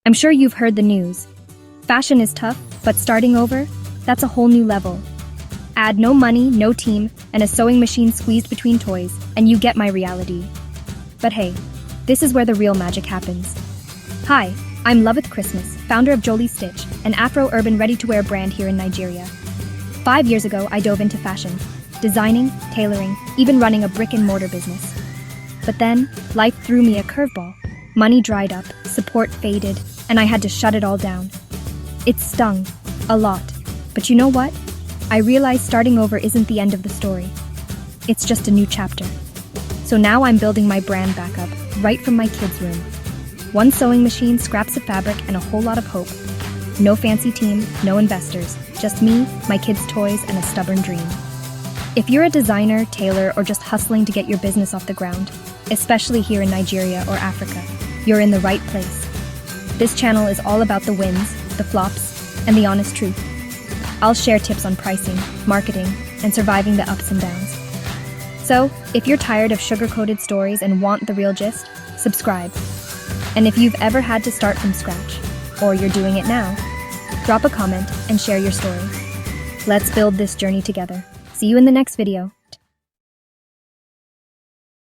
I'm sure you've heard the news. Fashion is tough, but starting over, that's a whole new level. Add no money, no team, and a sewing machine squeezed between toys, and you get my reality. But hey, this is where the real magic happens. Hi, I'm Loveth Christmas, founder of Jolie Stitch, an Afro-Urban ready-to-wear brand here in Nigeria. 5 years ago, I dove into fashion, designing, tailoring, even running a brick-and-mortar business. But then, life threw me a curveball. Money dried up, support faded, and I had to shut it all down. It stung, a lot. But you know what? I realized starting over isn't the end of the story. It's just a new chapter. So now I'm building my brand back up, right from my kids' room. One sewing machine, scraps of fabric, and a whole lot of hope. No fancy team, no investors, just me, my kids' toys, and a stubborn dream. If you're a designer, tailor, or just hustling to get your business off the ground, especially here in Nigeria or Africa, you're in the right place. This channel is all about the wins, the flops, and the honest truth. I'll share tips on pricing, marketing, and surviving the ups and downs. So, if you're tired of sugar-coated stories and want the real gist, subscribe. And if you've ever had to start from scratch, or you're doing it now, drop a comment and share your story. Let's build this journey together. See you in the next video.